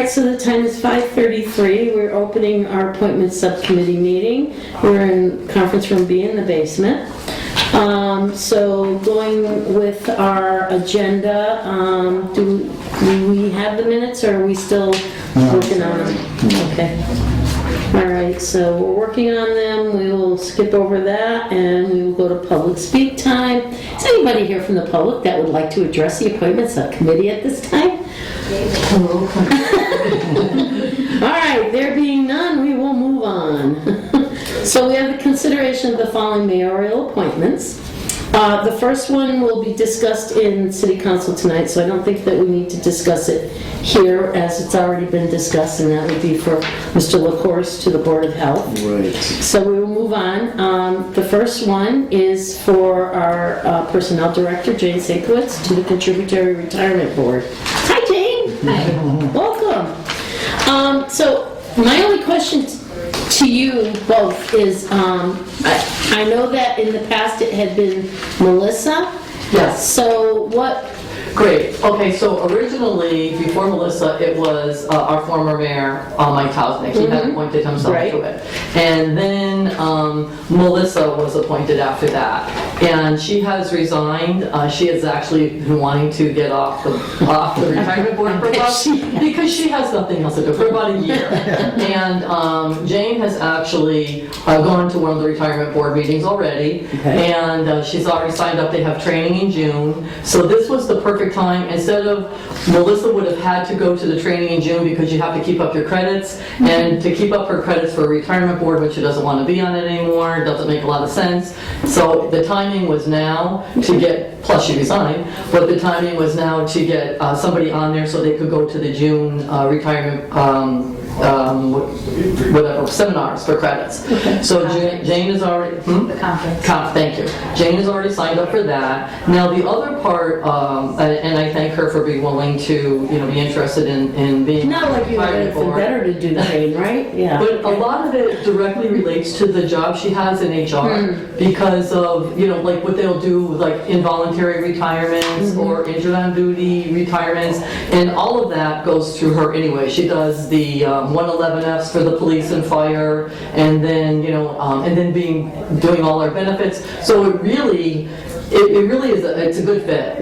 right, so the time is 5:33. We're opening our appointment subcommittee meeting. We're in conference room B in the basement. So going with our agenda, do we have the minutes or are we still working on them? Okay. All right, so we're working on them. We will skip over that and we will go to public speak time. Is anybody here from the public that would like to address the appointment subcommittee at this time? All right, there being none, we will move on. So we have the consideration of the following mayoral appointments. The first one will be discussed in City Council tonight, so I don't think that we need to discuss it here as it's already been discussed, and that would be for Mr. LaCourse to the Board of Health. Right. So we will move on. The first one is for our Personnel Director, Jane Sakowitz, to the Contributory Retirement Board. Hi, Jane. Hi. Welcome. So my only question to you both is, I know that in the past it had been Melissa. Yes. So what? Great. Okay, so originally, before Melissa, it was our former mayor, Mike Tausnick. He had appointed himself to it. And then Melissa was appointed after that. And she has resigned. She is actually been wanting to get off the retirement board for about, because she has nothing else to do for about a year. And Jane has actually gone to one of the retirement board meetings already. Okay. And she's already signed up. They have training in June. So this was the perfect time. Instead of Melissa would have had to go to the training in June because you have to keep up your credits, and to keep up her credits for a retirement board when she doesn't want to be on it anymore doesn't make a lot of sense. So the timing was now to get, plus she resigned, but the timing was now to get somebody on there so they could go to the June retirement whatever, seminars for credits. Okay. So Jane is already, The conference. Thank you. Jane has already signed up for that. Now the other part, and I thank her for being willing to, be interested in being. Not like you would have better to do Jane, right? Yeah. But a lot of it directly relates to the job she has in HR because of, like what they'll do with like involuntary retirements or injured on duty retirements, and all of that goes through her anyway. She does the 111Fs for the police and fire, and then, and then doing all our benefits. So it really is it's a good fit.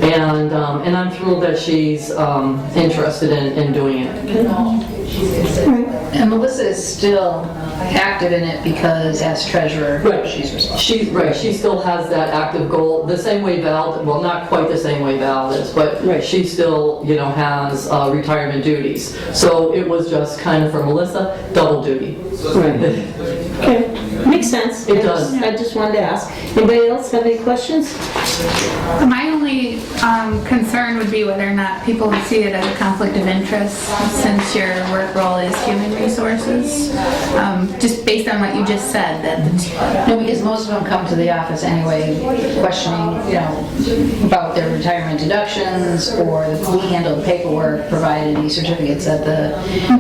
And I'm thrilled that she's interested in doing it. And Melissa is still active in it because as treasurer, Right. she's responsible. She still has that active goal, the same way Val, well, not quite the same way Val is, but she still, has retirement duties. So it was just kind of for Melissa, double duty. Right. Okay. Makes sense. It does. I just wanted to ask. Anybody else have any questions? My only concern would be whether or not people would see it as a conflict of interest since your work role is human resources. Just based on what you just said, that No, because most of them come to the office anyway, questioning, about their retirement deductions, or we handle the paperwork, provide any certificates that the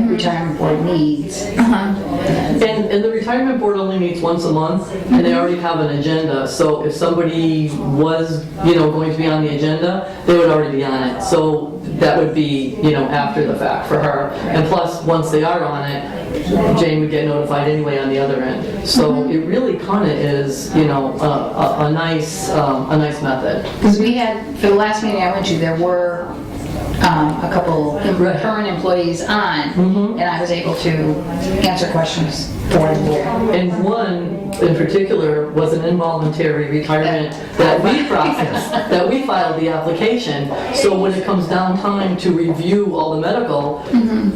retirement board needs. And the retirement board only meets once a month, and they already have an agenda. So if somebody was, going to be on the agenda, they would already be on it. So that would be, after the fact for her. And plus, once they are on it, Jane would get notified anyway on the other end. So it really kind of is, a nice method. Because we had, for the last meeting I went to, there were a couple current employees on, and I was able to answer questions for the board. And one in particular was an involuntary retirement that we processed, that we filed the application. So when it comes down time to review all the medical,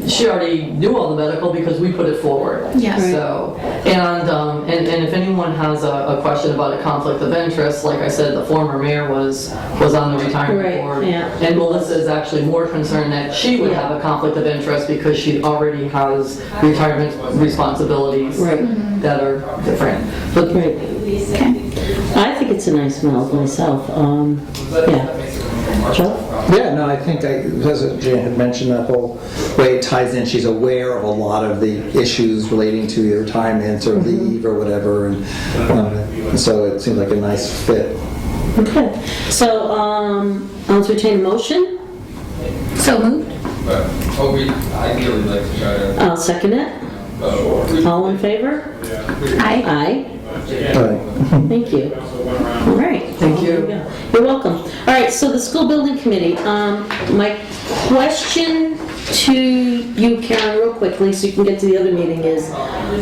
she already knew all the medical because we put it forward. Yes. So, and if anyone has a question about a conflict of interest, like I said, the former mayor was on the retirement board. Yeah. And Melissa is actually more concerned that she would have a conflict of interest because she already has retirement responsibilities that are different. But I think it's a nice meld myself. Joe? Yeah, no, I think as Jan had mentioned, that whole way it ties in, she's aware of a lot of the issues relating to your retirement or leave or whatever, and so it seems like a nice fit. Okay. So, I'll entertain a motion. so moved. but we ideally like to try to. I'll second it. All in favor? Aye. Aye. Right. Thank you. All right. Thank you. There go. You're welcome. All right, so the school building committee, my question to you, Karen, real quickly, so you can get to the other meeting is,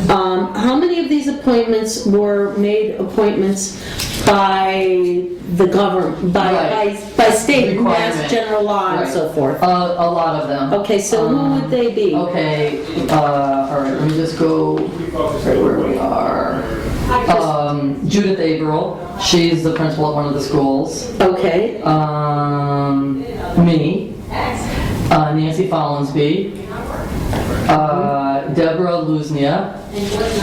how many of these appointments were made appointments by the government, by state, mass Requirement. general law and Right. so forth? A lot of them. Okay, so who would they be? Okay, all right, let me just go right where we are. Judith Averill, she's the principal at one of the schools. Okay, Me, Nancy Follinsby, Deborah Luznia,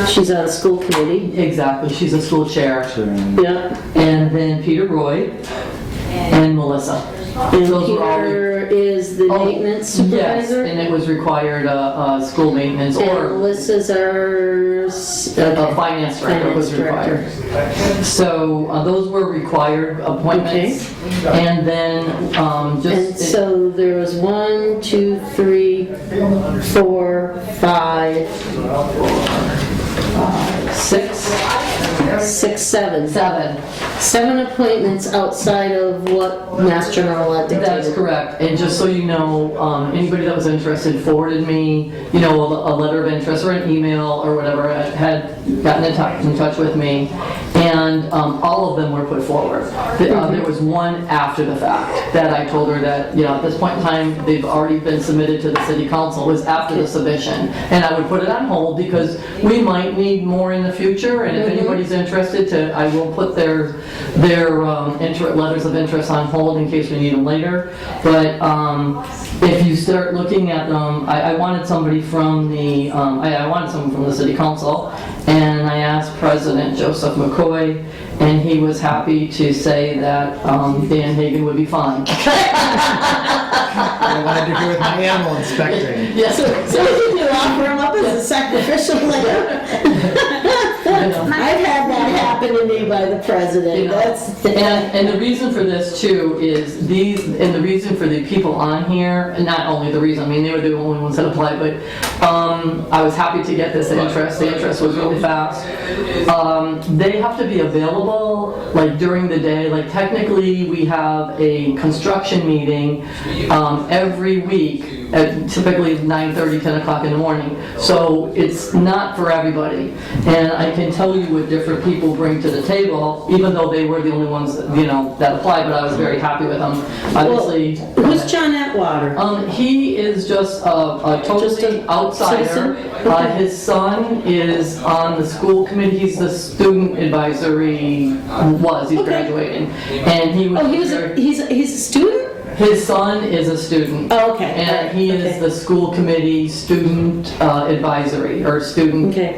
she's on the school committee. exactly, she's a school chair, Yeah. and then Peter Roy, and Melissa. And Those were all Peter is the maintenance Yes, supervisor? and it was required, school maintenance And or Melissa's our a finance director was required. So those were required appointments. And then And just, so there was 1, 2, 3, 4, 5, 6, 6, 7. 7. 7 appointments outside of what Mass General Law dictated. That's correct. And just so you know, anybody that was interested forwarded me, you know, a letter of interest or an email or whatever, had gotten in touch with me. And all of them were put forward. There was one after the fact that I told her that, you know, at this point in time, they've already been submitted to the city council. It was after the submission. And I would put it on hold because we might need more in the future. And if anybody's interested, I will put their letters of interest on hold in case we need them later. But if you start looking at them, I wanted somebody from the, I wanted someone from the city council, and I asked President Joseph McCoy, and he was happy to say that Dan Hagan would be fine. I wanted to go with my animal inspecting. Yes. So did you offer him up as a sacrificial lamb? I've had that happen to me by the president. You know, and the reason for this too is and the reason for the people on here, and not only the reason, I mean, they were the only ones that applied, but I was happy to get this interest. The interest was really fast. They have to be available like during the day. Like technically we have a construction meeting every week at typically 9:30, 10 o'clock in the morning. So it's not for everybody. And I can tell you what different people bring to the table, even though they were the only ones, you know, that applied, but I was very happy with them. Obviously. Who's John Atwater? He is just a totally Just an outsider. citizen? Okay. His son is on the school committee. He's the student advisory, he's Okay. graduating. And he was. Oh, he's a student? His son is a student. Oh, okay. And he Okay. is the school committee student advisory, or student. Okay.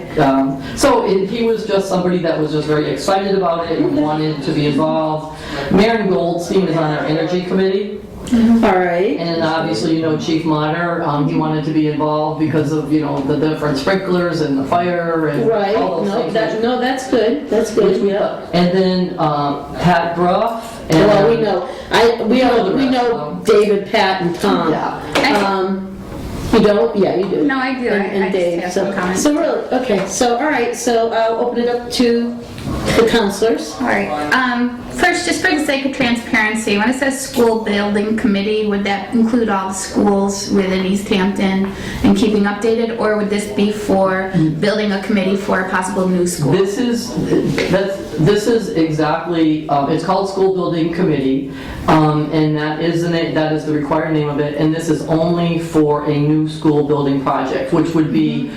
So he was just somebody that was just very excited about it and wanted to be involved. Maren Goldstein is on our energy committee. All right. And obviously, you know, Chief Mater, he wanted to be involved because of, you know, the different sprinklers and the fire and Right. all those things. No, that's good. That's good. Yeah. And then Pat Bruff. And, Well, we know. We know rest, David, Pat, and Tom. Yeah. You don't? Yeah, you do. No, I do. And I just Dave. have some comments. So really, okay. So all right. So I'll open it up to the counselors. All right. First, just for the sake of transparency, when it says school building committee, would that include all the schools within East Hampton and keeping updated, or would this be for building a committee for a possible new school? This is exactly, it's called School Building Committee, and that is the required name of it, and this is only for a new school building project, which would be,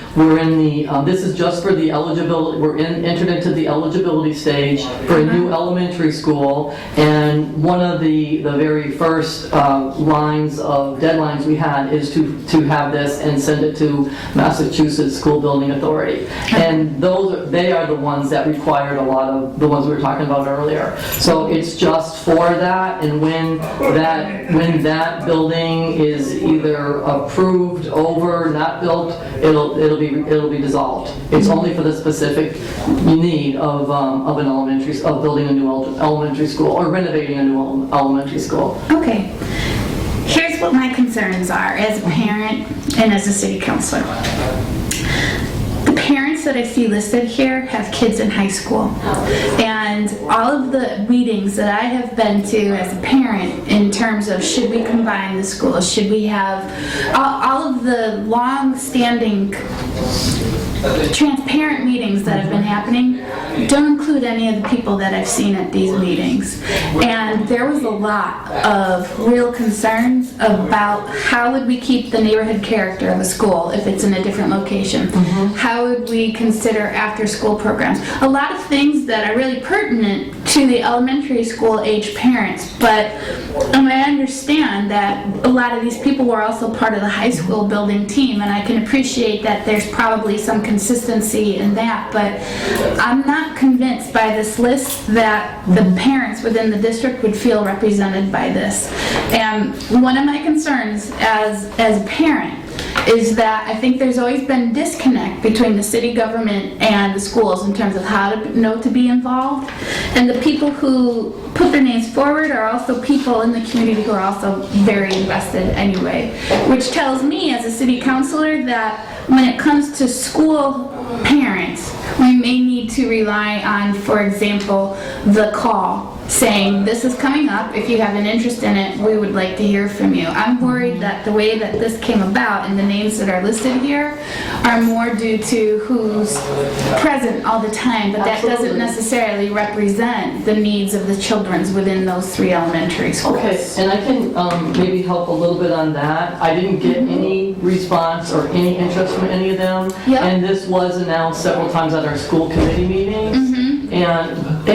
this is just for the eligibility, entered into the eligibility stage for a new elementary school, and one of the very first deadlines we had is to have this and send it to Massachusetts School Building Authority. And they are the ones that required a lot of the ones we were talking about earlier. So it's just for that, and when that building is either approved, over, not built, it'll be dissolved. It's only for the specific need of building a new elementary school or renovating a new elementary school. Okay. Here's here's what my concerns are as a parent and as a city councilor. The parents that I see listed here have kids in high school. And all of the meetings that I have been to as a parent in terms of should we combine the schools, should we have all of the long-standing transparent meetings that have been happening don't include any of the people that I've seen at these meetings. And there was a lot of real concerns about how would we keep the neighborhood character of a school if it's in a different location. How would we consider after-school programs? A lot of things that are really pertinent to the elementary school age parents, but I understand that a lot of these people were also part of the high school building team, and I can appreciate that there's probably some consistency in that, but I'm not convinced by this list that the parents within the district would feel represented by this. And one of my concerns as a parent is that I think there's always been disconnect between the city government and the schools in terms of how to know to be involved. And the people who put their names forward are also people in the community who are also very invested anyway. Which tells me as a city councilor that when it comes to school parents, we may need to rely on, for example, the call saying, this is coming up, if you have an interest in it, we would like to hear from you. I'm worried that the way that this came about and the names that are listed here are more due to who's present all the time, but that doesn't necessarily represent the needs of the children within those 3 elementary schools. Okay, and I can maybe help a little bit on that. I didn't get any response or any interest from any of them. Yep. And this was announced several times at our school committee meetings. And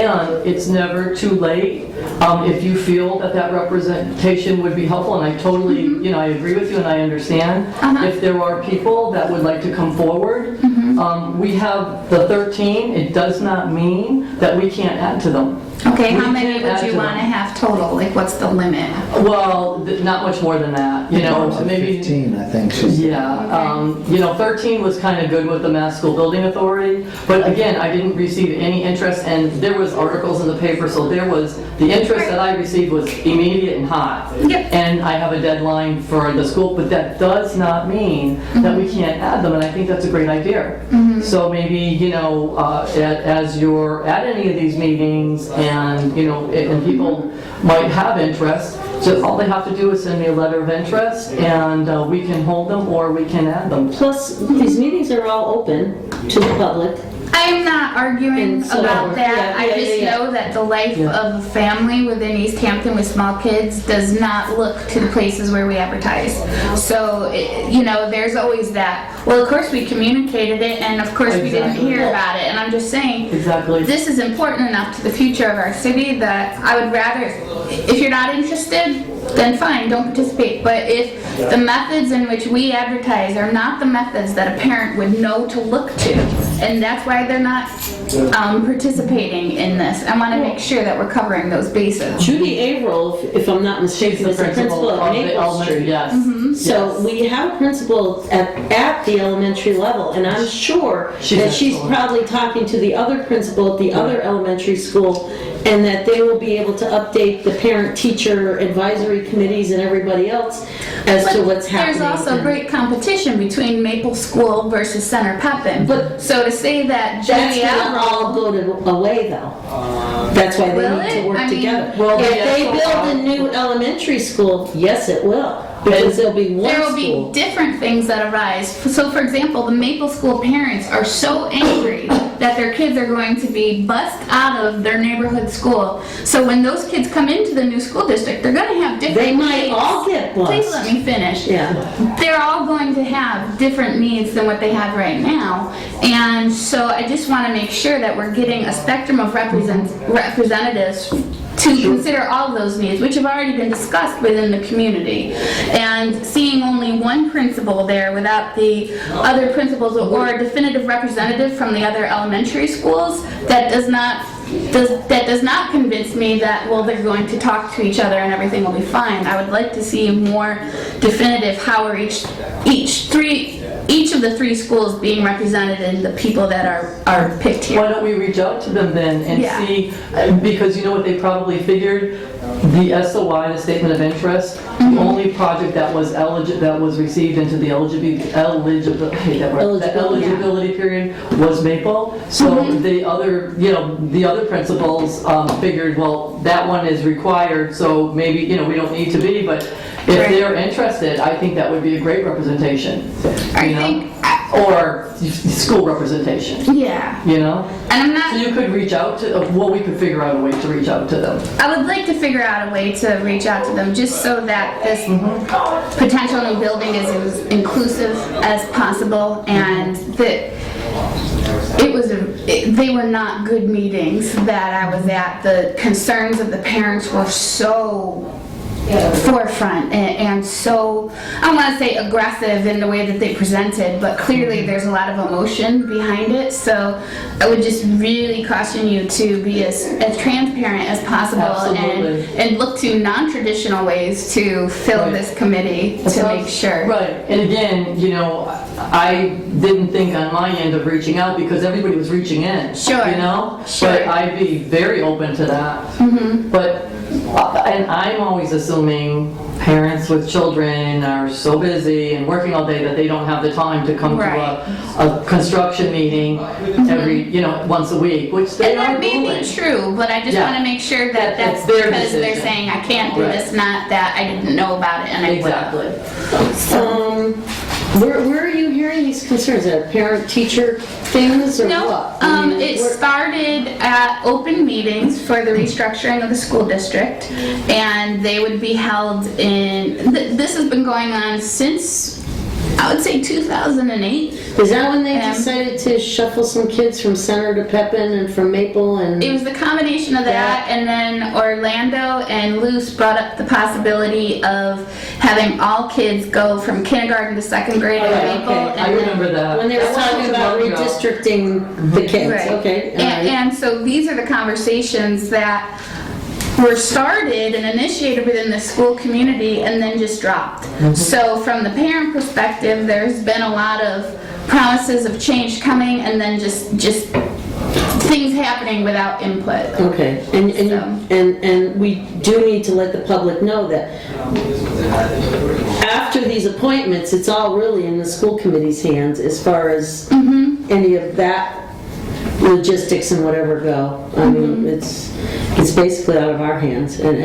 it's never too late if you feel that that representation would be helpful, and I totally, I agree with you and I understand. If there are people that would like to come forward, we have the 13. It does not mean that we can't add to them. Okay, how We many can't would add you to want to them. have total? Like, what's the limit? Well, not much more than that, maybe. 15, I think she said. Yeah, 13 was kind of good with the Mass School Building Authority, but again, I didn't receive any interest, and there was articles in the paper, so the interest that I received was immediate and hot. Yep. And I have a deadline for the school, but that does not mean that we can't add them, and I think that's a great idea. So maybe, as you're at any of these meetings, and people might have interest, so all they have to do is send me a letter of interest, and we can hold them or we can add them. Plus, these meetings are all open to the public. I'm not arguing And so- about that. Yeah, I yeah, just yeah. know that the life Yeah. of a family within East Hampton with small kids does not look to the places where we advertise. So, there's always that. Well, of course we communicated it, and of course we didn't Exactly. hear about it. And I'm just saying, Exactly. this is important enough to the future of our city that I would rather, if you're not interested, then fine, don't participate. But if the methods in which we advertise are not the methods that a parent would know to look to, and that's why they're not participating in this, I want to make sure that we're covering those bases. Judy Averill, if I'm not She's mistaken, the is the principal principal at of the Maple elementary, Street. yes. So Yes. we have a principal at the elementary level, and I'm sure She's that she's excellent. probably talking to the other principal at the other elementary school, and that they will be able to update the parent-teacher advisory committees and everybody else as to what's happening. There's also great competition between Maple School versus Center Pepin. But- So to say that That's Judy gonna all Averill, go away though. That's why they Will need it? to work I mean, together. Well, If yeah, they so build far- a new elementary school, yes, it will, because there'll be one there will be school. different things that arise. So for example, the Maple School parents are so angry that their kids are going to be bussed out of their neighborhood school. So when those kids come into the new school district, they're going to have different They might needs. all get Please let bused. me finish. Yeah. They're all going to have different needs than what they have right now. And so I just want to make sure that we're getting a spectrum of representatives to consider all of those needs, which have already been discussed within the community. And seeing only one principal there without the other principals or a definitive representative from the other elementary schools, that does not convince me that, well, they're going to talk to each other and everything will be fine. I would like to see more definitive how are each three each of the 3 schools being represented and the people that are picked here. Why don't we reach out to them then and Yeah. see, because you know what they probably figured? The SOI, the statement of interest, Mm-hmm. the only project that was received into the eligibility period was Maple. So Mm-hmm. the other, the other principals figured, well, that one is required, so maybe, we don't need to be, but if Right. they're interested, I think that would be a great representation, I think, or school representation, yeah. And And I'm so not, you could reach out to, well, we could figure out a way to reach out to them. I would like to figure out a way to reach out to them just so that this potential new building is as inclusive as possible and that they were not good meetings that I was at. The concerns of the parents were so forefront and so, I don't want to say aggressive in the way that they presented, but clearly there's a lot of emotion behind it. So I would just really caution you to be as transparent as possible Absolutely. and look to non-traditional ways to fill Right. this committee to make sure. Right, and again, I didn't think on my end of reaching out because everybody was reaching in. Sure. Sure. But I'd be very open to that. But, and I'm always assuming parents with children are so busy and working all day that they don't have the time to come Right. to a construction meeting every, once a week, which they And are that may doing. be true, but I just Yeah. want to make sure that that's It's their because they're decision. saying I can't do Right. this, not that I didn't know about it and I would have. Exactly. Where are you hearing these concerns? Are parent-teacher things or No, what? I mean, it where- started at open meetings for the restructuring of the school district, and they would be held in, this has been going on since, I would say 2008. Is that when they Um, decided to shuffle some kids from Center to Pepin and from Maple and? It was the combination of that, and then Orlando and Luce brought up the possibility of having all kids go from kindergarten to second grade at Okay, Maple. okay. and I then- remember that. When they were That wasn't talking too about long ago. redistricting the kids, Right. okay, all right. And so these are the conversations that were started and initiated within the school community and then just dropped. So from the parent perspective, there's been a lot of promises of change coming and then just things happening without input. Okay, and we do need to let the public know that after these appointments, it's all really in the school committee's hands as far as any of that logistics and whatever go. I mean, it's basically out of our hands, and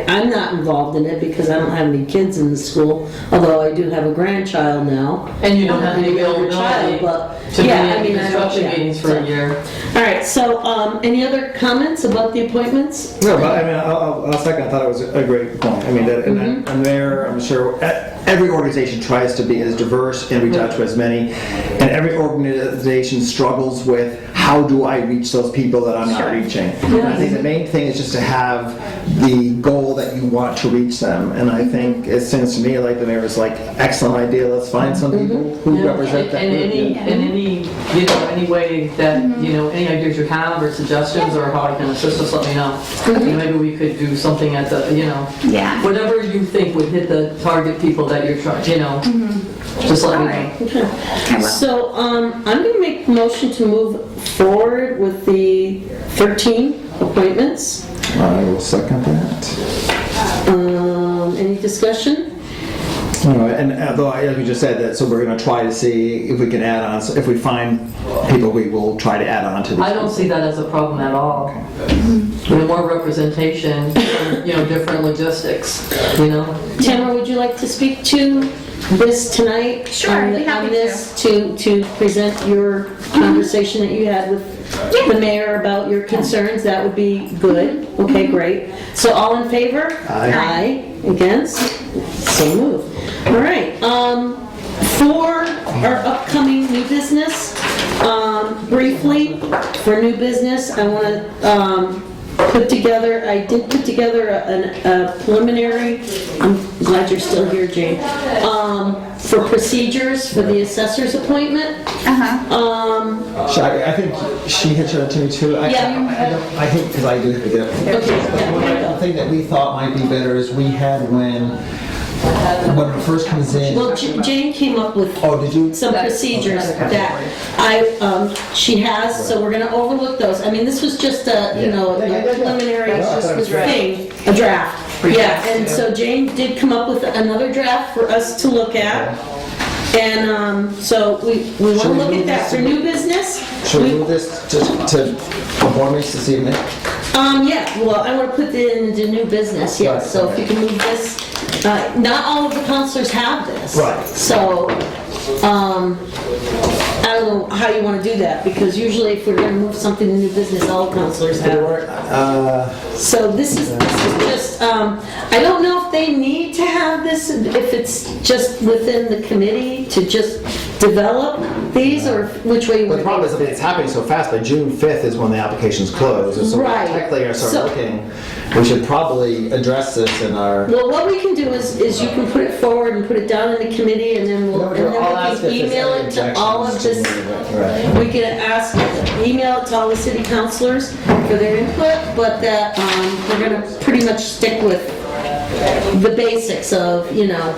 I'm not involved in it because I don't have any kids in the school, although I do have a grandchild now. And you don't have any And a younger availability child, but, to be yeah, I in mean, I don't- construction yeah. meetings for a year. All right, so, any other comments about the appointments? No, but I mean, I'll second, I thought it was a great point. I mean, that, and there, I'm sure, every organization tries to be as diverse and reach out to as many, and every organization struggles with how do I reach those people that I'm not reaching. And I think the main thing is just to have the goal that you want to reach them, and I think it seems to me like the mayor is like, excellent idea, let's find some people who Yeah, represent that and group. any way that, any ideas you have or suggestions or how I can assist us, let me know. Maybe we could do something at the, Yeah. whatever you think would hit the target people that you're trying, just let me know. Okay. So, I'm going to make a motion to move forward with the 13 appointments. I will second that. Any discussion? And although, as we just said, that, so we're going to try to see if we can add on, so if we find people, we will try to add on to these. I don't see that as a problem at all. More representation, different logistics, Tamara, would you like to speak to this tonight? Sure, I'd be On happy this, to present your conversation that you had with the mayor about your concerns? That would be good. Okay, great. So all in favor? Aye. Aye. Against? So moved. All right. For our upcoming new business, briefly, for new business, I want to I did put together a preliminary, I'm glad you're still here, Jane, for procedures for the assessor's appointment. I think she had shown it to me too. I think, because I do have to get it. Okay. But one thing that we thought might be better is we had when when it first comes in. Well, Jane came up with Oh, did you? some procedures that she has, so we're gonna overlook those. I mean, this was just a, you know, a preliminary thing, a draft. Yeah, and so Jane did come up with another draft for us to look at. And so we want to Should we look at move that this? for new business. Should we move this to performance this evening? Yeah, well, I want to put it into new business, yes, Right, so if you can move this, not all of the counselors have this. Right. So, I don't know how you want to do that, because usually if we're going to move something to new business, all counselors have it. So this is just, I don't know if they need to have this, if it's just within the committee to just develop these, or which way you But want the to problem do is, it. I mean, it's happening so fast, by June 5th is when the applications close, and so we're Right. technically gonna So- start looking. We should probably address this in our, Well, what we can do is you can put it forward and put it down in the committee, and then I'll we ask can if there's email any it to all of objections this. to move it, right. We can ask, email it to all the city councilors for their input, but that, we're gonna pretty much stick with the basics of, you know,